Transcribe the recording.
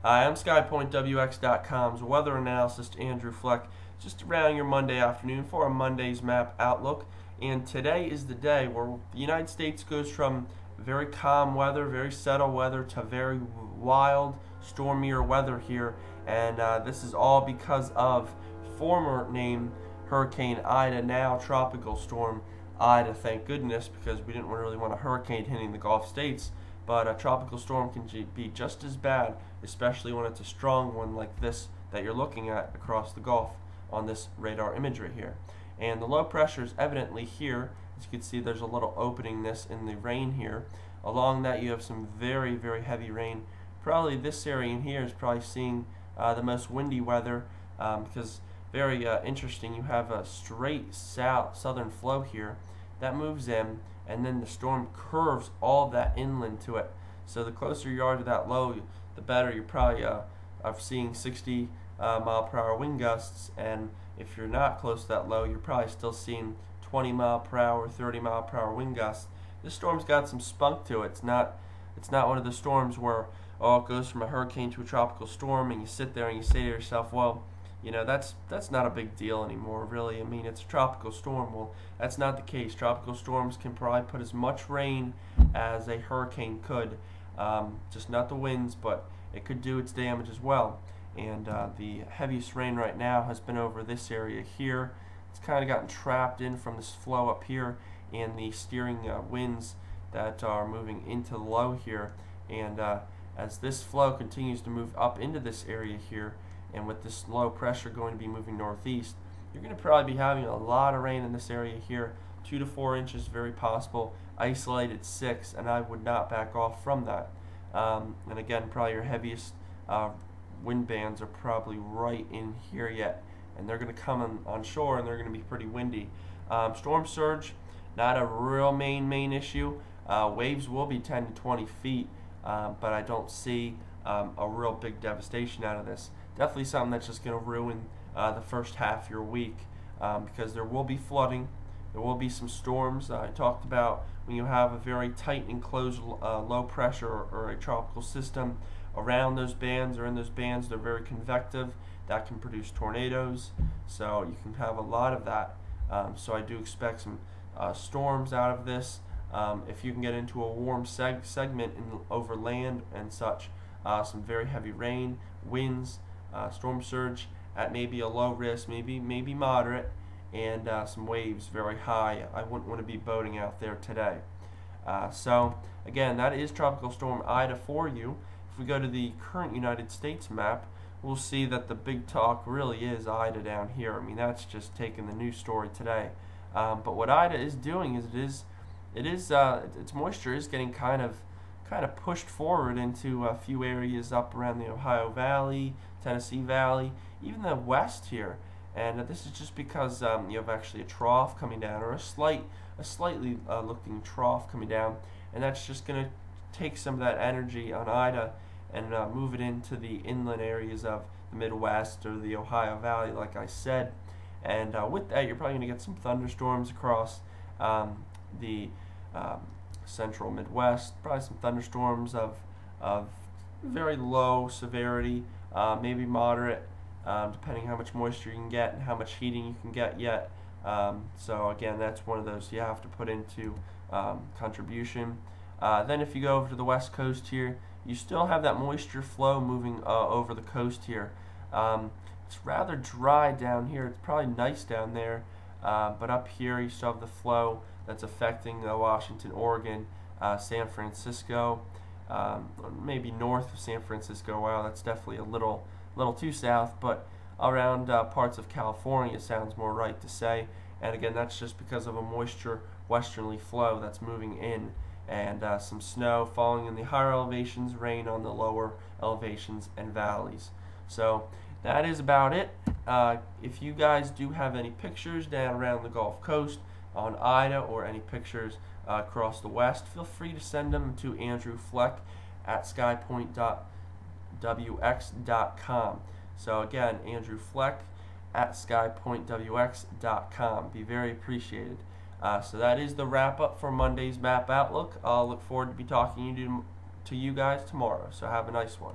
Hi, I'm SkyPointWX.com's weather analyst Andrew Fleck, just around your Monday afternoon for a Monday's map outlook. And today is the day where the United States goes from very calm weather, very settled weather, to very wild, stormier weather here. And this is all because of former name Hurricane Ida, now Tropical Storm Ida, thank goodness, because we didn't really want a hurricane hitting the Gulf states. But a tropical storm can be just as bad, especially when it's a strong one like this that you're looking at across the Gulf on this radar imagery here. And the low pressure is evidently here. As you can see, there's a little opening in the rain here. Along that, you have some very, very heavy rain. Probably this area in here is probably seeing the most windy weather because very interesting. You have a straight southern flow here that moves in, and then the storm curves all of that inland to it. So the closer you are to that low, the better. You're probably seeing 60 mile per hour wind gusts, and if you're not close to that low, you're probably still seeing 20 mile per hour, 30 mile per hour wind gusts. This storm's got some spunk to it. It's not one of the storms where it goes from a hurricane to a tropical storm, and you sit there and you say to yourself, well, you know, that's not a big deal anymore, really. I mean, it's a tropical storm. Well, that's not the case. Tropical storms can probably put as much rain as a hurricane could. Just not the winds, but it could do its damage as well. And the heaviest rain right now has been over this area here. It's kind of gotten trapped in from this flow up here and the steering winds that are moving into the low here. And as this flow continues to move up into this area here, and with this low pressure going to be moving northeast, you're going to probably be having a lot of rain in this area here. 2 to 4 inches, very possible. Isolated 6, and I would not back off from that. And again, probably your heaviest wind bands are probably right in here yet, and they're going to come on shore, and they're going to be pretty windy. Storm surge, not a real main issue. Waves will be 10 to 20 feet, but I don't see a real big devastation out of this. Definitely something that's just going to ruin the first half of your week because there will be flooding. There will be some storms. I talked about when you have a very tight enclosed low pressure or a tropical system around those bands or in those bands, they're very convective. That can produce tornadoes. So you can have a lot of that. So I do expect some storms out of this. If you can get into a warm segment over land and such, some very heavy rain, winds, storm surge at maybe a low risk, maybe moderate, and some waves very high. I wouldn't want to be boating out there today. So again, that is Tropical Storm Ida for you. If we go to the current United States map, we'll see that the big talk really is Ida down here. I mean, that's just taking the news story today. But what Ida is doing is its moisture is getting kind of pushed forward into a few areas up around the Ohio Valley, Tennessee Valley, even the west here. And this is just because you have actually a trough coming down, or a slightly looking trough coming down, and that's just going to take some of that energy on Ida and move it into the inland areas of the Midwest or the Ohio Valley, like I said. And with that, you're probably going to get some thunderstorms across the central Midwest, probably some thunderstorms of very low severity, maybe moderate, depending how much moisture you can get and how much heating you can get yet. So again, that's one of those you have to put into contribution. Then if you go over to the west coast here, you still have that moisture flow moving over the coast here. It's rather dry down here. It's probably nice down there, but up here you still have the flow that's affecting Washington, Oregon, San Francisco, maybe north of San Francisco. Wow, that's definitely a little too south, but around parts of California sounds more right to say. And again, that's just because of a moisture westerly flow that's moving in, and some snow falling in the higher elevations, rain on the lower elevations and valleys. So that is about it. If you guys do have any pictures down around the Gulf Coast on Ida, or any pictures across the west, feel free to send them to Andrew Fleck at skypointwx.com. So again, Andrew Fleck at skypointwx.com. Be very appreciated. So that is the wrap up for Monday's Map Outlook. I'll look forward to be talking to you guys tomorrow. So have a nice one.